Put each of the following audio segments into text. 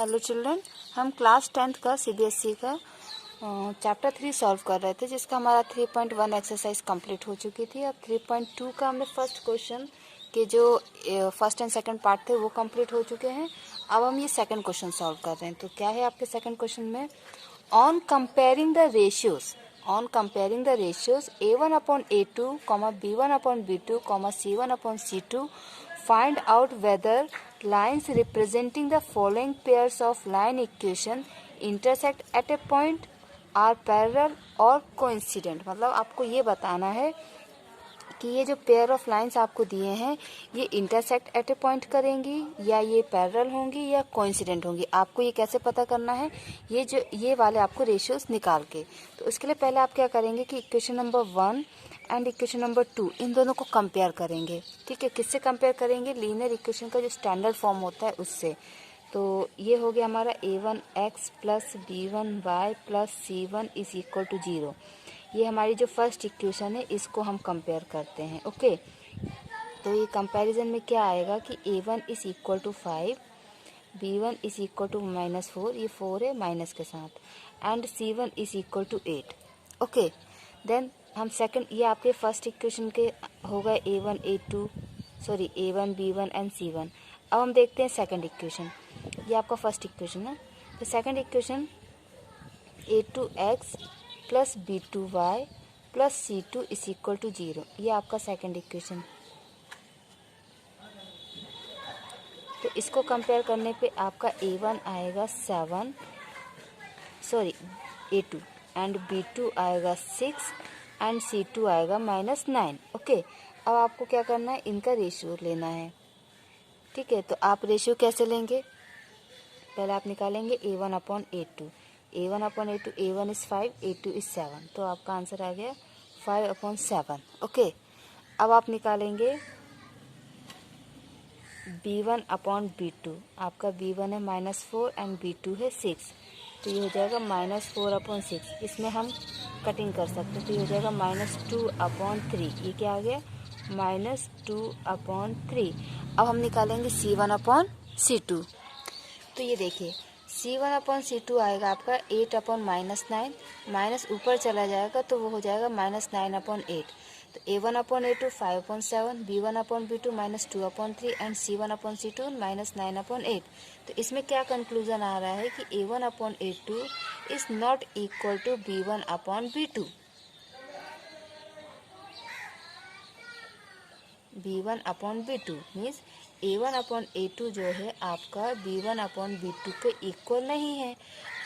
Hello children, हम class 10th का CBSE का चैप्टर 3 सॉल्व कर रहे थे, जिसका हमारा 3.1 एक्सरसाइज कंप्लीट हो चुकी थी। अब 3.2 का हमने फर्स्ट क्वेश्चन के जो फर्स्ट एंड सेकंड पार्ट थे वो कंप्लीट हो चुके हैं। अब हम ये सेकंड क्वेश्चन सॉल्व कर रहे हैं। तो क्या है आपके सेकंड क्वेश्चन में, on comparing the ratios a1 upon a2, b1 upon b2, c1 upon c2, find out whether lines representing the following pairs of line equation intersect at a point, are parallel or coincident। मतलब आपको ये बताना है कि ये जो pair of lines आपको दिए हैं ये इंटरसेक्ट एट ए पॉइंट करेंगी, या ये पैरेलल होंगी, या कोइंसिडेंट होंगी। आपको ये कैसे पता करना है, ये वाले आपको रेशियोज निकाल के। तो इसके लिए पहले आप क्या करेंगे कि equation number 1 and equation number 2 इन दोनों को कंपेयर करेंगे। ठीक है, किससे कंपेयर करेंगे? लीनियर इक्वेशन का जो स्टैंडर्ड फॉर्म होता है उससे। तो ये हो गया हमारा a1x plus b1y plus c1 is equal to 0। ये हमारी जो फर्स्ट इक्वेशन है इसको हम कंपेयर करते हैं। ओके, तो ये कंपैरिजन में क्या आएगा कि a1 is equal to 5, b1 is equal to -4, ये 4 है माइनस के साथ, and c1 is equal to 8। Okay, then हम सेकंड, ये आपके फर्स्ट इक्वेशन के हो गए a1 b1 एंड c1। अब हम देखते हैं सेकंड इक्वेशन। ये आपका फर्स्ट इक्वेशन है। तो second equation a2x plus b2y plus c2 is equal to 0। ये आपका सेकंड इक्वेशन। तो इसको कंपेयर करने पे आपका a1 आएगा 7, a2 एंड b2 आएगा 6 एंड c2 आएगा -9। ओके, अब आपको क्या करना है, इनका रेशियो लेना है। ठीक है, तो आप रेशियो कैसे लेंगे? पहले आप निकालेंगे a1 upon a2। a1 is 5, a2 is 7। तो आपका आंसर आ गया 5/7। ओके, अब आप निकालेंगे b1 अपॉन b2। आपका b1 है -4 एंड b2 है 6। तो ये हो जाएगा -4/6। इसमें हम कटिंग कर सकते हैं, तो ये हो जाएगा -2/3। ये क्या आ गया? -2/3। अब हम निकालेंगे c1 अपॉन c2। तो ये देखिए c1 अपॉन c2 आएगा आपका 8/-9, माइनस ऊपर चला जाएगा तो वो हो जाएगा -9/8। तो a1 upon a2 5/7, b1 upon b2 -2/3 and c1 upon c2 -9/8। तो इसमें क्या कंक्लूजन आ रहा है कि a1 upon a2 is not equal to b1 upon b2। b1 upon b2 means a1 upon a2 जो है आपका b1 अपॉन b2 के इक्वल नहीं है।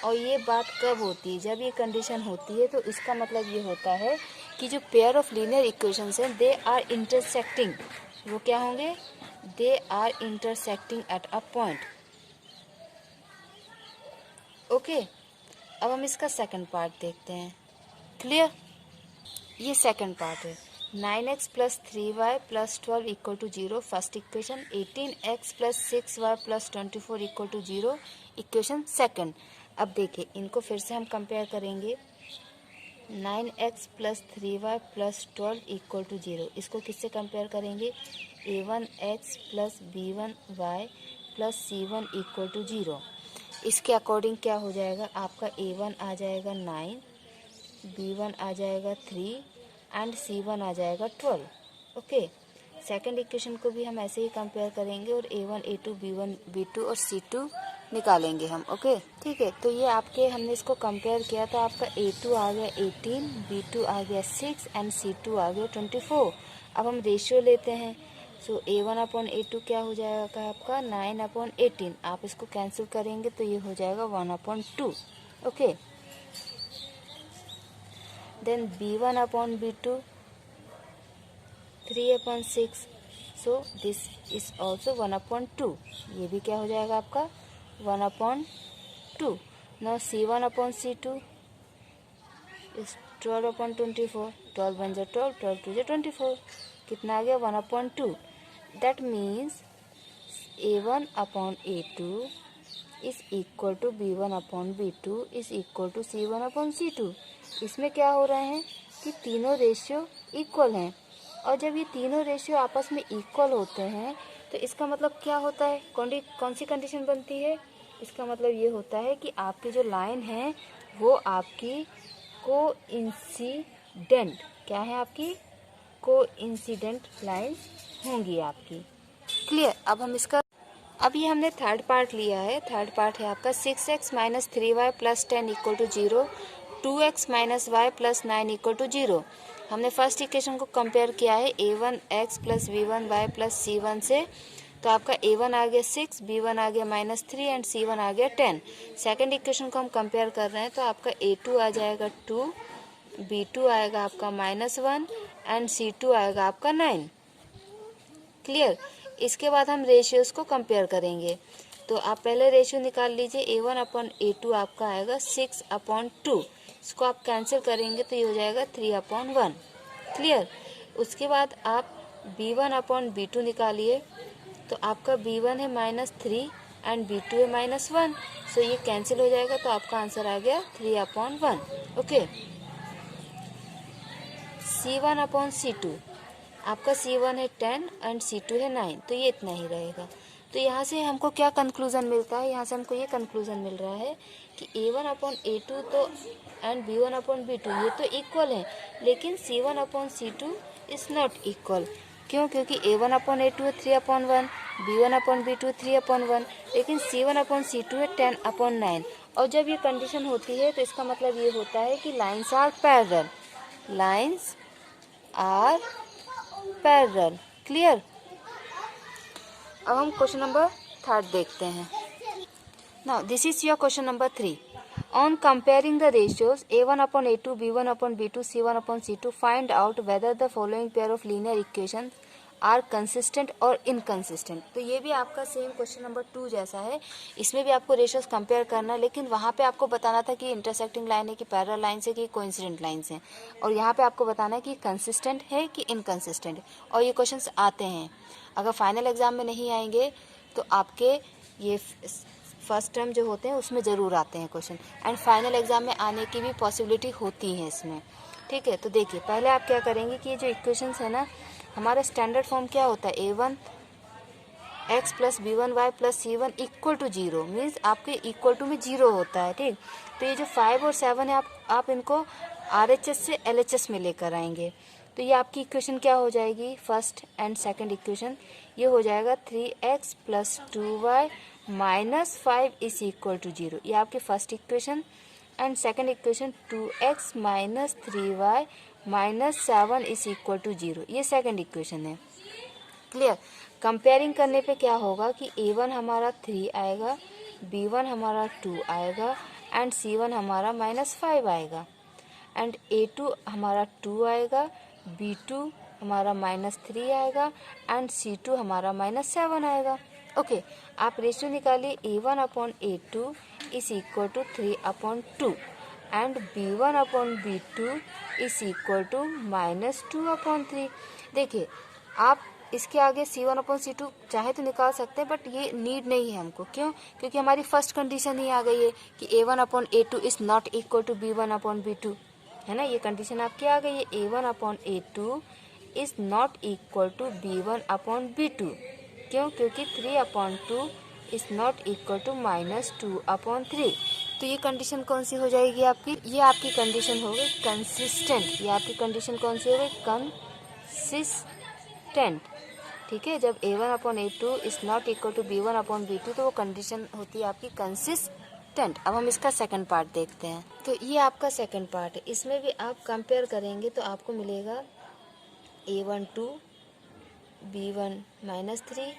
और ये बात कब होती है? जब ये कंडीशन होती है। तो इसका मतलब ये होता है कि जो पेयर ऑफ लीनियर इक्वेशंस हैं दे आर इंटरसेक्टिंग। वो क्या होंगे? They are intersecting at a point. Okay, अब हम इसका सेकंड पार्ट देखते हैं। क्लियर? ये सेकंड पार्ट है। 9x plus 3y plus 12 equal to 0 first equation. 18x plus 6y plus 24 equal to 0 equation second. अब देखिए इनको फिर से हम कंपेयर करेंगे। 9x plus 3y plus 12 equal to 0, इसको किससे कंपेयर करेंगे? a1x plus b1y plus c1 equal to 0। इसके अकॉर्डिंग क्या हो जाएगा? आपका a1 आ जाएगा 9, b1 आ जाएगा 3 एंड c1 आ जाएगा 12। ओके, सेकंड इक्वेशन को भी हम ऐसे ही कंपेयर करेंगे और a1 a2 b1 b2 और c2 निकालेंगे हम। ओके, ठीक है। तो ये आपके हमने इसको कंपेयर किया तो आपका a2 आ गया 18, b2 आ गया 6 एंड c2 आ गया 24। अब हम रेशियो लेते हैं। सो a1 अपॉन a2 क्या हो जाएगा आपका? 9/18। आप इसको कैंसिल करेंगे तो ये हो जाएगा 1/2। Okay, then b1 upon b2 3/6। so this is also 1/2। ये भी क्या हो जाएगा आपका? 1/2। now c1 upon c2 is 12/24। 12 बन जाए 12, 12 2 जाए 24। कितना आ गया? 1/2। That means a1 upon a2 is equal to b1 upon b2 is equal to c1 upon c2। इसमें क्या हो रहे हैं कि तीनों रेशियो इक्वल हैं। और जब ये तीनों रेशियो आपस में इक्वल होते हैं तो इसका मतलब क्या होता है? कौन सी कंडीशन बनती है? इसका मतलब ये होता है कि आपकी जो लाइन है वो आपकी कोइंसिडेंट, क्या है आपकी कोइंसिडेंट लाइंस होंगी आपकी। क्लियर। अब ये हमने थर्ड पार्ट लिया है। थर्ड पार्ट है आपका 6x minus 3y plus 10 equal to 0, 2x minus y plus 9 equal to 0। हमने फर्स्ट इक्वेशन को कंपेयर किया है a1x plus b1y plus c1 से, तो आपका a1 आ गया 6, b1 आ गया -3 एंड c1 आ गया 10। सेकंड इक्वेशन को हम कंपेयर कर रहे हैं तो आपका a2 आ जाएगा 2, b2 आएगा आपका -1 एंड c2 आएगा आपका 9। क्लियर। इसके बाद हम रेशियोज को कंपेयर करेंगे। तो आप पहले रेशियो निकाल लीजिए, a1 अपॉन a2 आपका आएगा 6 अपॉन 2। इसको आप कैंसिल करेंगे तो ये हो जाएगा 3 अपॉन 1। क्लियर। उसके बाद आप b1 अपॉन b2 निकालिए, तो आपका b1 है -3 एंड b2 है -1, सो ये कैंसिल हो जाएगा, तो आपका आंसर आ गया 3 upon 1। Okay. c1 upon c2, आपका c1 है 10 एंड c2 है 9, तो ये इतना ही रहेगा। तो यहाँ से हमको क्या कंक्लूज़न मिलता है, यहाँ से हमको ये कंक्लूज़न मिल रहा है कि a1 अपॉन a2 तो एंड b1 अपॉन b2 ये तो इक्वल है, लेकिन c1 upon c2 is not equal. क्यों? क्योंकि a1 अपॉन a2 है 3 upon 1, b1 upon b2 3 upon 1, लेकिन c1 अपॉन c2 है 10 अपॉन 9। और जब ये कंडीशन होती है तो इसका मतलब ये होता है कि lines are parallel, lines are parallel. Clear. अब हम क्वेश्चन नंबर 3 देखते हैं। Now this is your question number 3। On comparing the ratios a1 upon a2, b1 upon b2, c1 upon c2, find out whether the following pair of linear equations are consistent और inconsistent। तो ये भी आपका same question number 2 जैसा है। इसमें भी आपको रेशियोज कंपेयर करना है, लेकिन वहाँ पे आपको बताना था कि इंटरसेक्टिंग लाइन है कि पैरेलल लाइन्स है कि कोइंसिडेंट लाइन्स हैं, और यहाँ पे आपको बताना है कि कंसिस्टेंट है कि इनकंसिस्टेंट है। और ये क्वेश्चंस आते हैं, अगर फाइनल एग्जाम में नहीं आएंगे तो आपके ये फर्स्ट टर्म जो होते हैं उसमें ज़रूर आते हैं क्वेश्चन, एंड फाइनल एग्जाम में आने की भी पॉसिबिलिटी होती है इसमें। ठीक है। तो देखिए, पहले आप क्या करेंगे कि ये जो इक्वेशंस है ना, हमारा स्टैंडर्ड फॉर्म क्या होता है, a1 x plus b1y plus c1 equal to 0, means आपके इक्वल टू में 0 होता है। ठीक। तो ये जो 5 और 7 है आप इनको RHS से LHS में लेकर आएंगे, तो ये आपकी इक्वेशन क्या हो जाएगी, फर्स्ट एंड सेकंड इक्वेशन, ये हो जाएगा 3x plus 2y minus 5 is equal to 0। ये आपकी first equation, and second equation 2x minus 3y minus 7 is equal to 0, ये सेकंड इक्वेशन है। क्लियर। कंपेयरिंग करने पे क्या होगा कि a1 हमारा 3 आएगा, b1 हमारा 2 आएगा एंड c1 हमारा -5 आएगा, एंड a2 हमारा 2 आएगा, b2 हमारा -3 आएगा एंड c2 हमारा -7 आएगा। ओके। आप रेशियो निकालिए, a1 upon a2 is equal to 3 upon 2 and b1 upon b2 is equal to -2 upon 3। देखिए, आप इसके आगे c1 अपॉन c2 चाहे तो निकाल सकते हैं, बट ये नीड नहीं है हमको। क्यों? क्योंकि हमारी फर्स्ट कंडीशन ही आ गई है कि a1 upon a2 is not equal to b1 upon b2, है ना, ये कंडीशन आपकी आ गई है, a1 upon a2 is not equal to b1 upon b2। क्यों? क्योंकि 3 upon 2 is not equal to -2 upon 3। तो ये कंडीशन कौन सी हो जाएगी आपकी, ये आपकी कंडीशन हो गई कंसिस्टेंट। ये आपकी कंडीशन कौन सी हो गई, कंसिस्टेंट। ठीक है। जब a1 upon a2 is not equal to b1 upon b2, तो वो कंडीशन होती है आपकी कंसिस्टेंट। अब हम इसका सेकंड पार्ट देखते हैं। तो ये आपका सेकंड पार्ट है, इसमें भी आप कंपेयर करेंगे तो आपको मिलेगा a1 2, b1 -3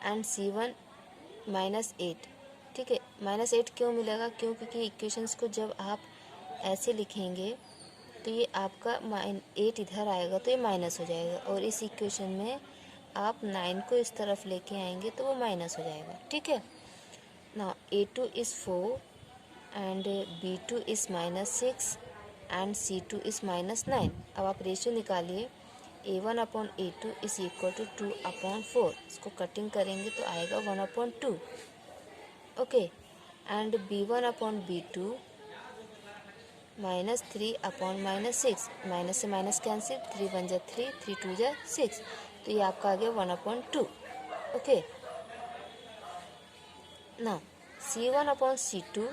एंड c1 -8। ठीक है। -8 क्यों मिलेगा, क्योंकि इक्वेशंस को जब आप ऐसे लिखेंगे तो ये आपका 8 इधर आएगा तो ये माइनस हो जाएगा, और इस इक्वेशन में आप 9 को इस तरफ लेके आएंगे तो वो माइनस हो जाएगा। ठीक है ना। a2 is 4 and b2 is -6 and c2 is -9। अब आप रेशियो निकालिए, a1 upon a2 is equal to 2 upon 4। इसको कटिंग करेंगे तो आएगा 1 upon 2। Okay. And b1 upon b2 -3 upon -6, minus से माइनस कैंसिल, 3 1 जा 3, 3 2 जा 6, तो ये आपका आ गया 1 अपॉन 2। ओके ना। C1 upon C2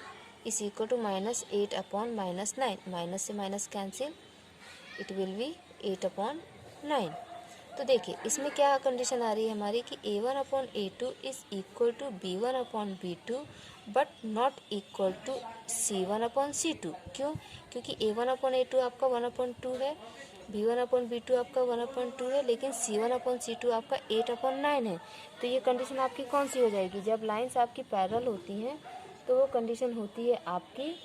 is equal to -8 upon -9, minus से minus cancel, it will be 8 upon 9। तो देखिए इसमें क्या कंडीशन आ रही है हमारी कि A1 upon A2 is equal to B1 upon B2 but not equal to C1 upon C2। क्यों? क्योंकि A1 अपॉन A2 आपका 1/2 है, B1 अपॉन B2 आपका 1/2 है, लेकिन C1 अपॉन C2 आपका 8/9 है। तो ये कंडीशन आपकी कौन सी हो जाएगी? जब लाइंस आपकी पैरेलल होती हैं तो वो कंडीशन होती है आपकी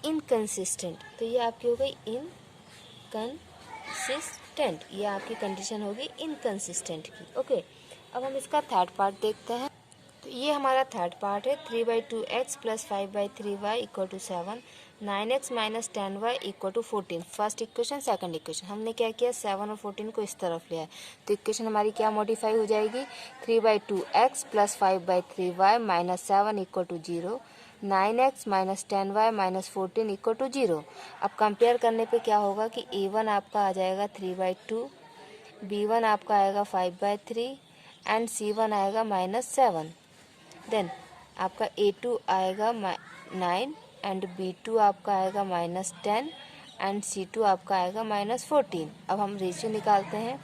इनकंसिस्टेंट। तो ये आपकी हो गई इनकंसिस्टेंट, ये आपकी कंडीशन होगी इनकंसिस्टेंट की। ओके, अब हम इसका थर्ड पार्ट देखते हैं। तो ये हमारा थर्ड पार्ट है। 3/2x plus 5/3y equal to 7, 9x minus 10y equal to 14। First equation, second equation. हमने क्या किया, 7 और 14 को इस तरफ लिया है, तो इक्वेशन हमारी क्या मॉडिफाई हो जाएगी, 3/2x plus 5/3y minus 7 equal to 0, 9x minus 10y minus 14 equal to 0। अब कंपेयर करने पे क्या होगा कि A1 आपका आ जाएगा 3/2, B1 आपका आएगा 5/3 एंड C1 आएगा -7। देन आपका A2 आएगा 9 एंड B2 आपका आएगा -10 एंड C2 आपका आएगा -14। अब हम रेशियो निकालते हैं।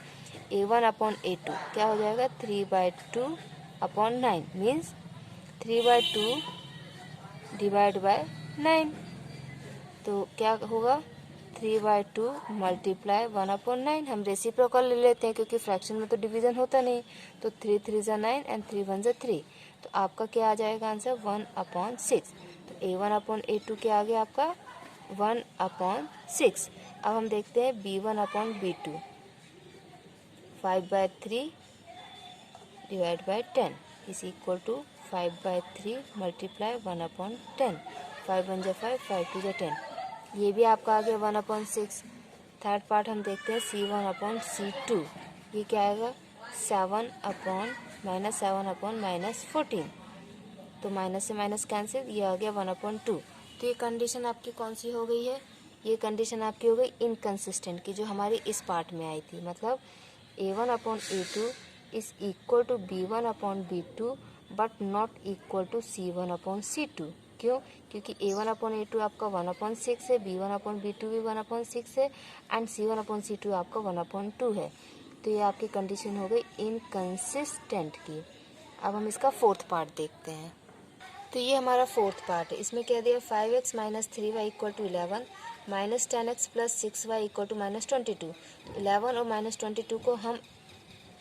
A1 अपॉन A2 क्या हो जाएगा, 3/2 अपॉन 9 मीन्स 3/2 डिवाइड बाय 9। तो क्या होगा, 3/2 मल्टीप्लाई 1/9। हम रेसिप्रोकल ले लेते हैं क्योंकि फ्रैक्शन में तो डिवीजन होता नहीं। तो 3 3 ज़ा 9 एंड 3 1 ज़ा 3। तो आपका क्या आ जाएगा आंसर, 1/6। तो A1 अपॉन A2 क्या आ गया आपका, 1/6। अब हम देखते हैं B1 upon B2, 5/3 divide by 10 is equal to 5/3 multiply 1/10। 5 1 ज़ा 5, 5 2 ज़ा 10। ये भी आपका आ गया 1/6। थर्ड पार्ट हम देखते हैं C1 अपॉन C2। ये क्या आएगा, 7 अपॉन -14। तो माइनस से माइनस कैंसिल, ये आ गया 1/2। तो ये कंडीशन आपकी कौन सी हो गई है, ये कंडीशन आपकी हो गई इनकंसिस्टेंट की, जो हमारी इस पार्ट में आई थी। मतलब A1 upon A2 is equal to B1 upon B2 but not equal to C1 upon C2। क्यों? क्योंकि A1 अपॉन A2 आपका 1/6 है, B1 अपॉन B2 भी 1/6 है एंड C1 अपॉन C2 आपका 1/2 है। तो ये आपकी कंडीशन हो गई इनकंसिस्टेंट की। अब हम इसका फोर्थ पार्ट देखते हैं। तो ये हमारा फोर्थ पार्ट है। इसमें क्या दिया, 5x minus 3y equal to 11, minus 10x plus 6y equal to -22। 11 और -22 को हम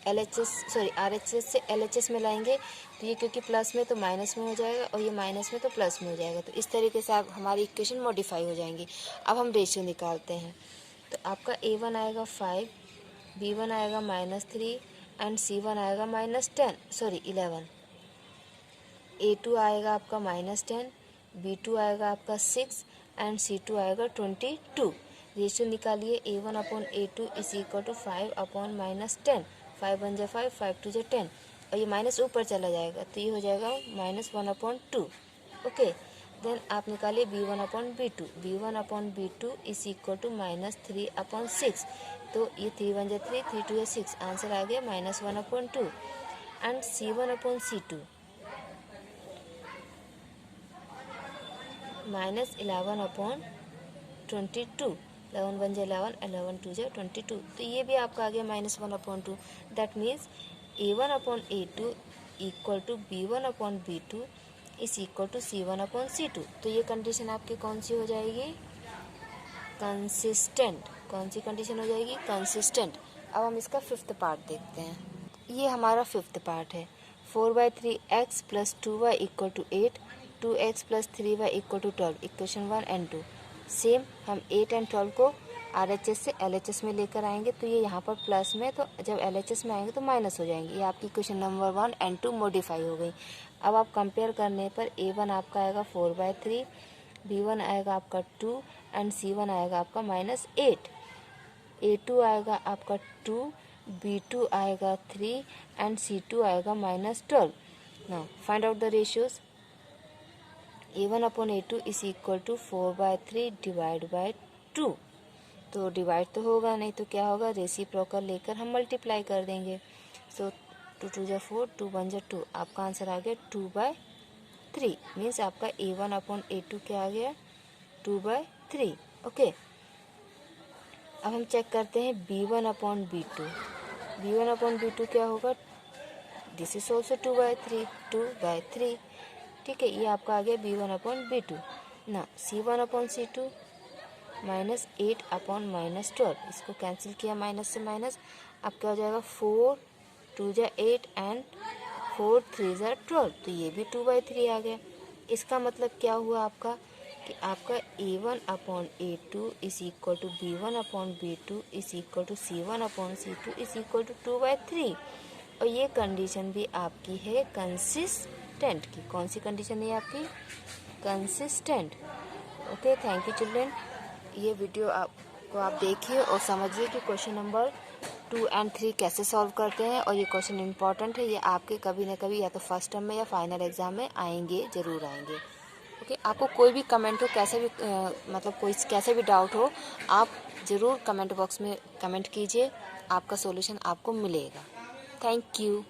RHS से LHS में लाएंगे। तो ये क्योंकि प्लस में तो माइनस में हो जाएगा और ये माइनस में तो प्लस में हो जाएगा। तो इस तरीके से आप हमारी इक्वेशन मॉडिफाई हो जाएंगी। अब हम रेशियो निकालते हैं। तो आपका A1 आएगा 5, B1 आएगा -3 एंड C1 आएगा -11। A2 आएगा आपका -10, B2 आएगा आपका 6 एंड C2 आएगा 22। रेशियो निकालिए, A1 upon A2 is equal to 5 upon -10। 5 1 ज़ा 5, 5 2 ज़ा 10 और ये माइनस ऊपर चला जाएगा तो ये हो जाएगा -1/2। ओके, देन आप निकालिए B1 upon B2। B1 upon B2 is equal to -3/6। तो ये 3 1 ज़ा 3, 3 2 ज़ा 6, आंसर आ गया -1/2। And C1 upon C2 -11/22। 11 1 ज़ा 11, 11 2 ज़ा 22। तो ये भी आपका आ गया -1/2। That means A1 upon A2 equal to B1 upon B2 is equal to C1 upon C2। तो ये कंडीशन आपकी कौन सी हो जाएगी, कंसिस्टेंट। कौन सी कंडीशन हो जाएगी, कंसिस्टेंट। अब हम इसका फिफ्थ पार्ट देखते हैं। ये हमारा फिफ्थ पार्ट है। 4/3x plus 2y equal to 8, 2x plus 3y equal to 12। Equation 1 and 2 same. हम 8 एंड 12 को RHS से LHS में लेकर आएंगे। तो ये यहाँ पर प्लस में, तो जब LHS में आएंगे तो माइनस हो जाएंगे। ये आपकी इक्वेशन नंबर 1 एंड 2 मॉडिफाई हो गई। अब आप कंपेयर करने पर A1 आपका आएगा 4/3, B1 आएगा आपका 2 एंड C1 आएगा आपका -8। A2 आएगा आपका 2, B2 आएगा 3 एंड C2 आएगा -12। Now find out the ratios. A1 upon A2 is equal to 4/3 divide by 2। तो डिवाइड तो होगा नहीं, तो क्या होगा, रेसिप्रोकल लेकर हम मल्टीप्लाई कर देंगे। सो 2 2 जा 4, 2 1 जा 2, आपका आंसर आ गया 2/3। मीन्स आपका A1 अपॉन A2 क्या आ गया 2/3। ओके, अब हम चेक करते हैं B1 upon B2। B1 upon B2 क्या होगा, दिस इज ऑल्सो 2/3। ठीक है, ये आपका आ गया B1 अपॉन B2। ना C1 अपॉन C2 -8 अपॉन -12, इसको कैंसिल किया माइनस से माइनस, अब क्या हो जाएगा 4 2 जा 8 एंड 4 3 जा 12, तो ये भी 2/3 आ गया। इसका मतलब क्या हुआ आपका कि आपका A1 upon A2 is equal to B1 upon B2 is equal to C1 upon C2 is equal to 2/3। और ये कंडीशन भी आपकी है कंसिस्टेंट की। कौन सी कंडीशन है आपकी, consistent. Okay, thank you children. ये वीडियो आपको आप देखिए और समझिए कि क्वेश्चन नंबर 2 एंड 3 कैसे सॉल्व करते हैं। और ये क्वेश्चन इंपॉर्टेंट है, ये आपके कभी ना कभी या तो फर्स्ट टर्म में या फाइनल एग्जाम में आएंगे, ज़रूर आएंगे। ओके, आपको कोई भी कमेंट हो, कैसे भी मतलब कोई कैसे भी डाउट हो, आप ज़रूर कमेंट बॉक्स में कमेंट कीजिए, आपका सॉल्यूशन आपको मिलेगा। Thank you.